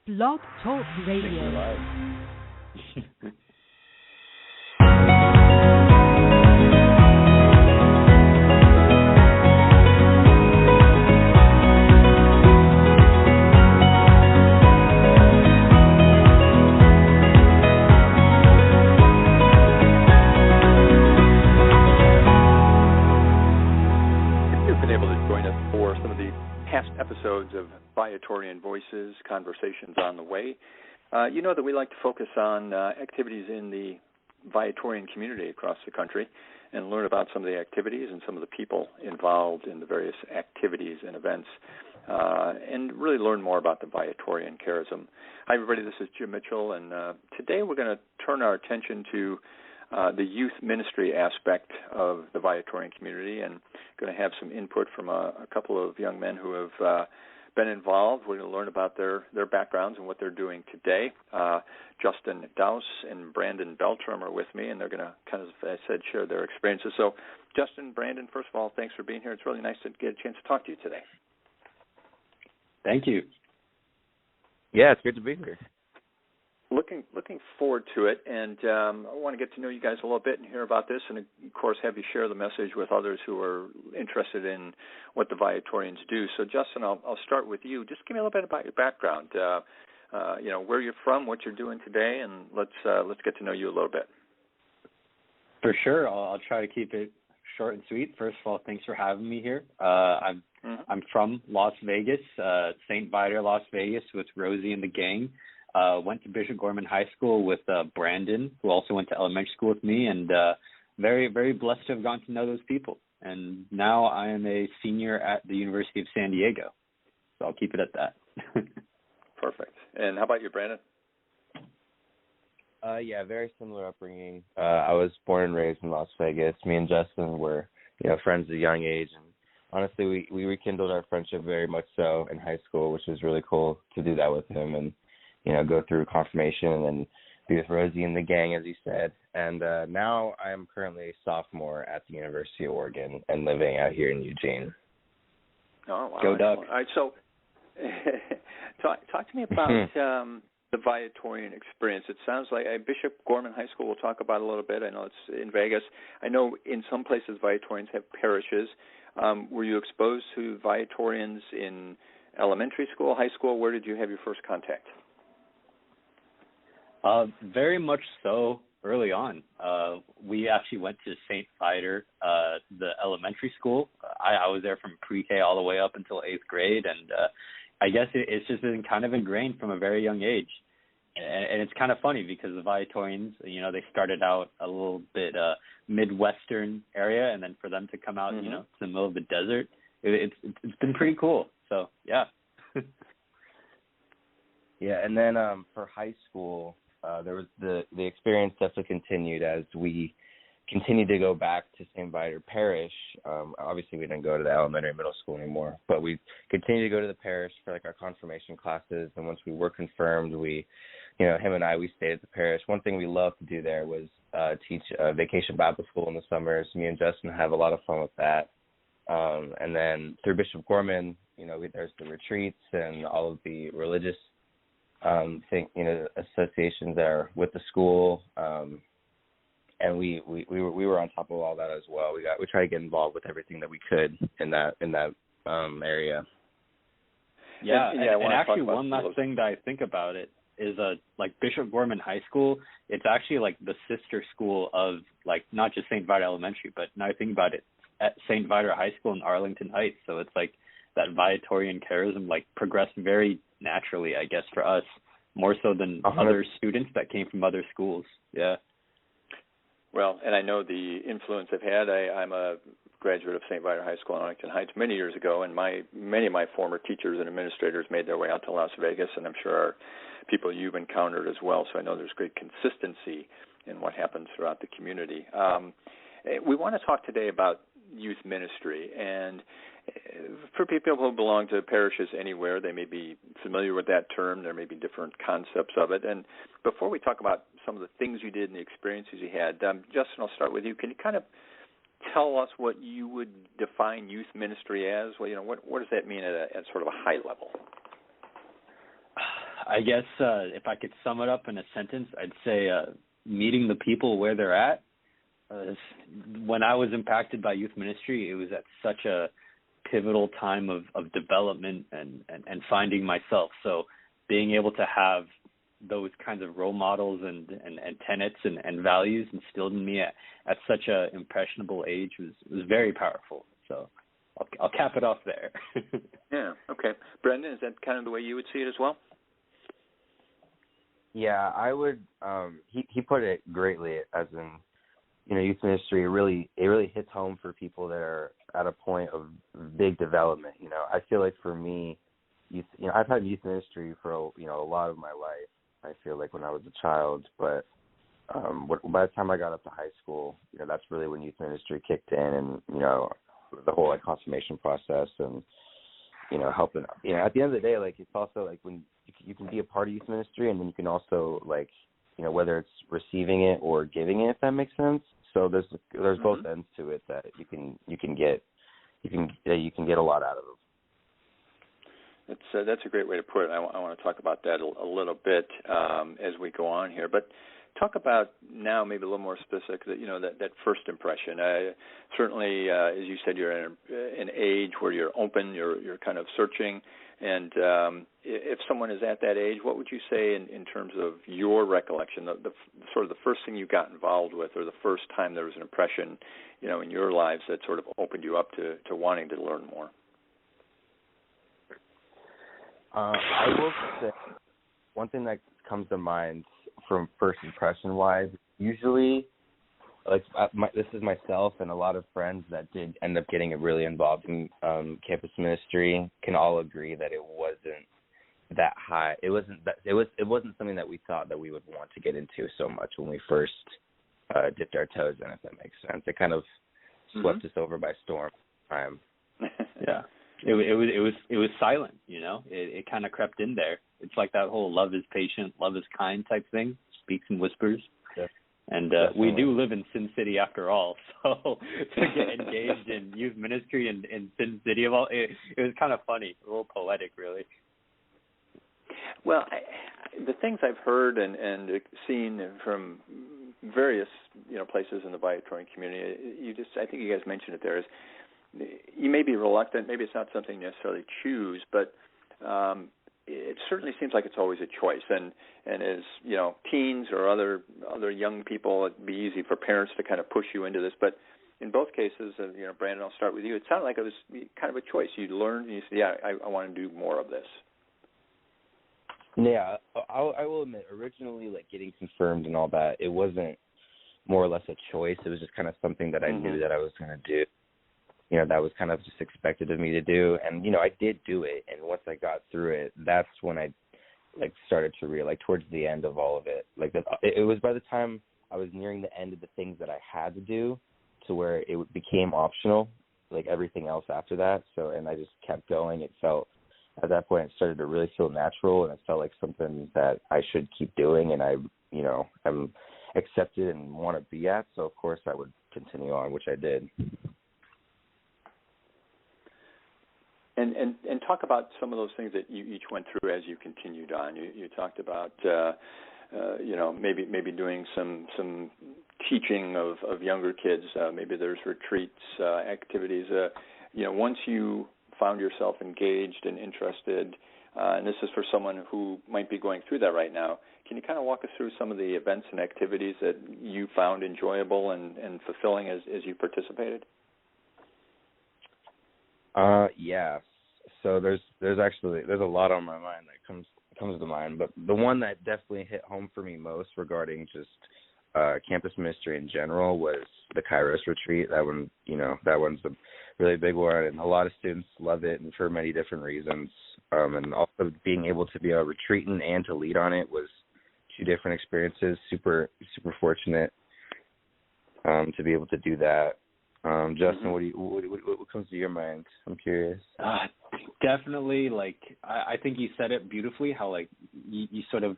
Blog Talk Radio. Episodes of Viatorian Voices, Conversations on the Way. You know that we like to focus on activities in the Viatorian community across the country and learn about some of the activities and some of the people involved in the various activities and events and really learn more about the Viatorian charism. Hi, everybody. This is Jim Mitchell, and today we're going to turn our attention to the youth ministry aspect of the Viatorian community, and going to have some input from a couple of young men who have been involved. We're going to learn about their backgrounds and what they're doing today. Justin Daus and Brandon Beltram are with me, and they're going to kind of, as I said, share their experiences. So, Justin, Brandon, first of all, thanks for being here. It's really nice to get a chance to talk to you today. Thank you. Yeah, it's good to be here. Looking forward to it, and I want to get to know you guys a little bit and hear about this, and of course have you share the message with others who are interested in what the Viatorians do. So, Justin, I'll start with you. Just give me a little bit about your background. Where you're from, what you're doing today, and let's get to know you a little bit. For sure, I'll try to keep it short and sweet. First of all, thanks for having me here. I'm from Las Vegas, St. Viator, Las Vegas, with Rosie and the gang. Went to Bishop Gorman High School with Brandon, who also went to elementary school with me, and very, very blessed to have gotten to know those people. And now I am a senior at the University of San Diego, so I'll keep it at that. Perfect. And how about you, Brandon? Yeah, very similar upbringing. I was born and raised in Las Vegas. Me and Justin were, friends at a young age, and honestly, we rekindled our friendship very much so in high school, which was really cool to do that with him, and go through confirmation and then be with Rosie and the gang, as you said. And now I am currently a sophomore at the University of Oregon and living out here in Eugene. Oh, wow. Go Duck. All right, so talk to me about the Viatorian experience. It sounds like Bishop Gorman High School we'll talk about a little bit. I know it's in Vegas. I know in some places Viatorians have parishes. Were you exposed to Viatorians in elementary school, high school? Where did you have your first contact? Very much so early on. We actually went to St. Viator, the elementary school. I was there from pre-K all the way up until 8th grade, and I guess it's just been kind of ingrained from a very young age. And it's kind of funny because the Viatorians, they started out a little bit Midwestern area, and then for them to come out, to the middle of the desert, it's been pretty cool. So, yeah. Yeah, and then for high school, there was the experience definitely continued as we continued to go back to St. Viator Parish. Obviously, we didn't go to the elementary middle school anymore, but we continued to go to the parish for our confirmation classes. And once we were confirmed, him and I, we stayed at the parish. One thing we loved to do there was teach vacation Bible school in the summers. Me and Justin have a lot of fun with that. And then through Bishop Gorman, there's the retreats and all of the religious associations there with the school, and we were on top of all that as well. We tried to get involved with everything that we could in that area. Yeah, and actually one last thing that I think about it is Bishop Gorman High School. It's actually the sister school of not just St. Viator Elementary, but now I think about it, at St. Viator High School in Arlington Heights. So it's that Viatorian charism progressed very naturally, I guess, for us, more so than other students that came from other schools. Yeah. Well, and I know the influence I've had. I'm a graduate of St. Viator High School in Arlington Heights many years ago, and many of my former teachers and administrators made their way out to Las Vegas, and I'm sure are people you've encountered as well. So I know there's great consistency in what happens throughout the community. We want to talk today about youth ministry, and for people who belong to parishes anywhere, they may be familiar with that term. There may be different concepts of it. And before we talk about some of the things you did and the experiences you had, Justin, I'll start with you. Can you kind of tell us what you would define youth ministry as? Well, what does that mean at sort of a high level? I guess if I could sum it up in a sentence, I'd say meeting the people where they're at. When I was impacted by youth ministry, it was at such a pivotal time of development and finding myself. So being able to have those kinds of role models and tenets and values instilled in me at such a impressionable age was very powerful. So I'll cap it off there. Yeah, okay. Brendan, is that kind of the way you would see it as well? Yeah, I would. He put it greatly, as in, youth ministry. It really hits home for people that are at a point of big development. I feel like for me, I've had youth ministry for a lot of my life. I feel like when I was a child, but by the time I got up to high school, that's really when youth ministry kicked in, and the whole consummation process, and helping. At the end of the day, it's also when you can be a part of youth ministry, and then you can also whether it's receiving it or giving it, if that makes sense. So there's both ends to it that you can get a lot out of it. That's a great way to put it. I want to talk about that a little bit as we go on here, but talk about now maybe a little more specific that first impression. Certainly, as you said, you're in an age where you're open, you're kind of searching, and if someone is at that age, what would you say in terms of your recollection, the sort of the first thing you got involved with, or the first time there was an impression, in your lives that sort of opened you up to wanting to learn more? I will say one thing that comes to mind from first impression wise, usually this is myself and a lot of friends that did end up getting really involved in campus ministry can all agree that it wasn't that high. It wasn't something that we thought that we would want to get into so much when we first dipped our toes in, if that makes sense. It kind of swept us over by storm. Yeah. It was silent, It kind of crept in there. It's like that whole love is patient, love is kind type thing. Speaks in whispers. Yeah. And we do live in Sin City after all, so to get engaged in youth ministry in Sin City, it was kind of funny, a little poetic, really. Well, the things I've heard and seen from various places in the Viatorian community, I think you guys mentioned it there, is you may be reluctant, maybe it's not something you necessarily choose, but it certainly seems like it's always a choice. And as teens or other young people, it'd be easy for parents to kind of push you into this. But in both cases, Brandon, I'll start with you. It sounded like it was kind of a choice. You learned, and you said, "Yeah, I want to do more of this." Yeah, I will admit, originally, getting confirmed and all that, it wasn't more or less a choice. It was just kind of something that I knew that I was going to do. That was kind of just expected of me to do. And, I did do it. And once I got through it, that's when I, started to realize, towards the end of all of it. It was by the time I was nearing the end of the things that I had to do to where it became optional, everything else after that. So, and I just kept going. It felt, at that point, it started to really feel natural, and it felt like something that I should keep doing. And I'm accepted and want to be at. So, of course, I would continue on, which I did. And talk about some of those things that you each went through as you continued on. You talked about maybe doing some teaching of younger kids. Maybe there's retreats, activities. Once you found yourself engaged and interested, and this is for someone who might be going through that right now, can you kind of walk us through some of the events and activities that you found enjoyable and fulfilling as you participated? Yeah. So there's a lot on my mind that comes to mind, but the one that definitely hit home for me most regarding just campus ministry in general was the Kairos retreat. That one, that one's a really big one, and a lot of students love it, and for many different reasons. And also being able to be a retreatant and to lead on it was two different experiences. Super fortunate to be able to do that. Justin, what comes to your mind? I'm curious. Definitely, I think you said it beautifully, how you sort of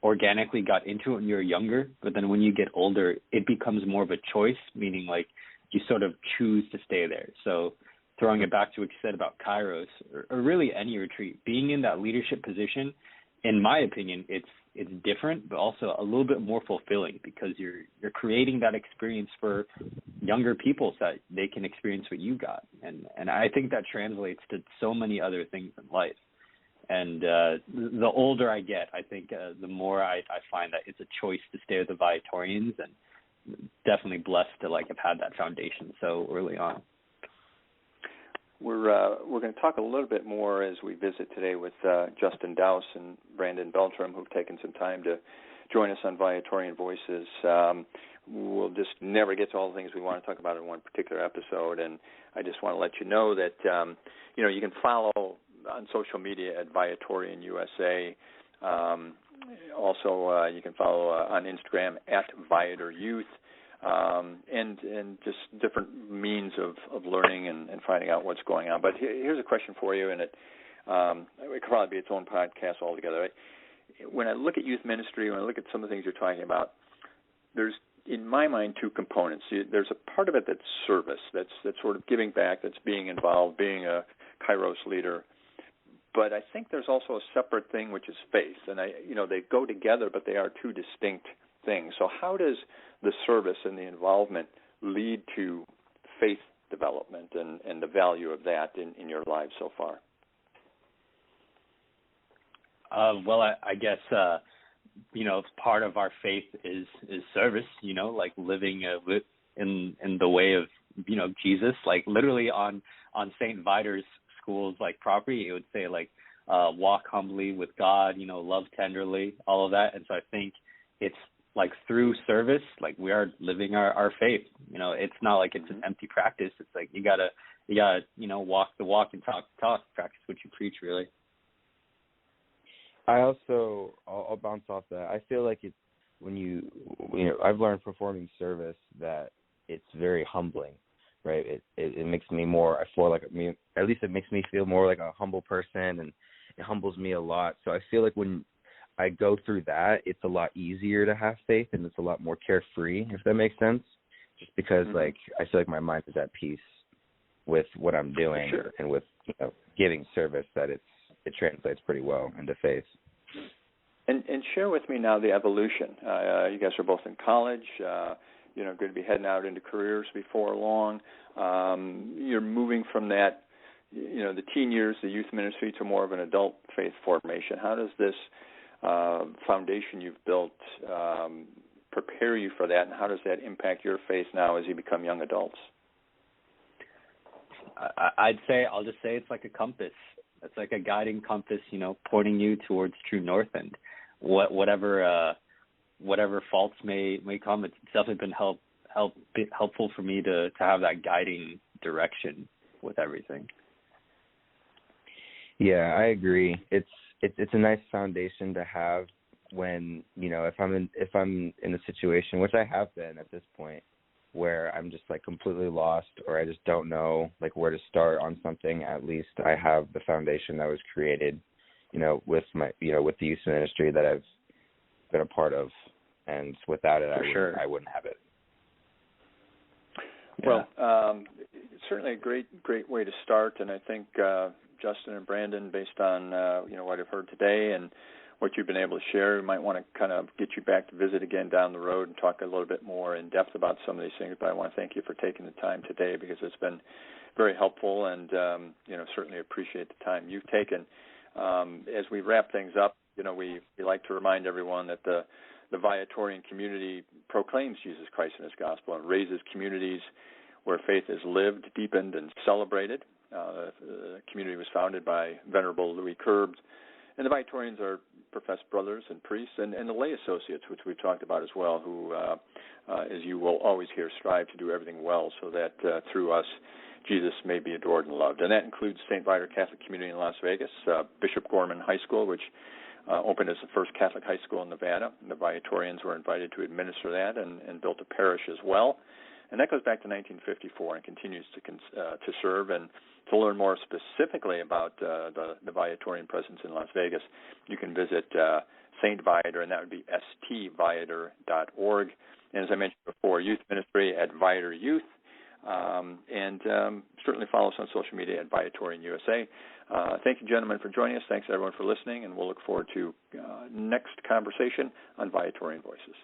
organically got into it when you were younger, but then when you get older, it becomes more of a choice, meaning you sort of choose to stay there. So throwing it back to what you said about Kairos, or really any retreat, being in that leadership position in my opinion, it's different, but also a little bit more fulfilling because you're creating that experience for younger people so that they can experience what you got, and I think that translates to so many other things in life. And the older I get, I think the more I find that it's a choice to stay with the Viatorians, and definitely blessed to have had that foundation so early on. We're going to talk a little bit more as we visit today with Justin Daus and Brandon Beltram, who've taken some time to join us on Viatorian Voices. We'll just never get to all the things we want to talk about in one particular episode, and I just want to let you know that you can follow on social media at Viatorian USA. Also, you can follow on Instagram at Viator Youth. And just different means of learning and finding out what's going on. But here's a question for you, and it could probably be its own podcast altogether. Right? When I look at youth ministry, when I look at some of the things you're talking about, there's, in my mind, two components. There's a part of it that's service, that's sort of giving back, that's being involved, being a Kairos leader. But I think there's also a separate thing, which is faith. And they go together, but they are two distinct things. So how does the service and the involvement lead to faith development and the value of that in your lives so far? Well, I guess part of our faith is service. Living in the way of Jesus. Literally on St. Viator's school's property, it would say walk humbly with God. Love tenderly, all of that. And so I think it's through service, we are living our faith. It's not it's an empty practice. It's you gotta walk the walk and talk the talk, practice what you preach, really. I'll bounce off that. I feel like it's when I've learned performing service that it's very humbling, right? It makes me more, at least it makes me feel more like a humble person, and it humbles me a lot. So I feel like when I go through that, it's a lot easier to have faith, and it's a lot more carefree, if that makes sense. Just because, I feel like my mind is at peace with what I'm doing, sure, and with giving service, that it translates pretty well into faith. And share with me now the evolution. You guys are both in college. Going to be heading out into careers before long. You're moving from that, the teen years, the youth ministry, to more of an adult faith formation. How does this foundation you've built prepare you for that, and how does that impact your faith now as you become young adults? I'll just say it's like a compass. It's like a guiding compass, pointing you towards true north, and whatever faults may come. It's definitely been helpful for me to have that guiding direction with everything. Yeah, I agree. It's a nice foundation to have when, if I'm in a situation, which I have been at this point, where I'm just completely lost, or I just don't know where to start on something. At least I have the foundation that was created, with my with the youth ministry that I've been a part of, and without it, I wouldn't have it. Well, certainly a great way to start, and I think Justin and Brandon, based on what I've heard today and what you've been able to share, we might want to kind of get you back to visit again down the road and talk a little bit more in depth about some of these things. But I want to thank you for taking the time today, because it's been very helpful, and certainly appreciate the time you've taken. As we wrap things up, we like to remind everyone that the Viatorian community proclaims Jesus Christ and His gospel and raises communities where faith is lived, deepened, and celebrated. The community was founded by Venerable Louis Curbs, and the Viatorians are professed brothers and priests, and the lay associates, which we've talked about as well, who, as you will always hear, strive to do everything well so that through us Jesus may be adored and loved. And that includes St. Viator Catholic Community in Las Vegas, Bishop Gorman High School, which opened as the first Catholic high school in Nevada. And the Viatorians were invited to administer that and built a parish as well. And that goes back to 1954 and continues to serve. And to learn more specifically about the Viatorian presence in Las Vegas, you can visit St. Viator, and that would be stviator.org. And as I mentioned before, youth ministry at Viator Youth. And certainly follow us on social media at Viatorian USA. Thank you, gentlemen, for joining us. Thanks, everyone, for listening, and we'll look forward to next conversation on Viatorian Voices.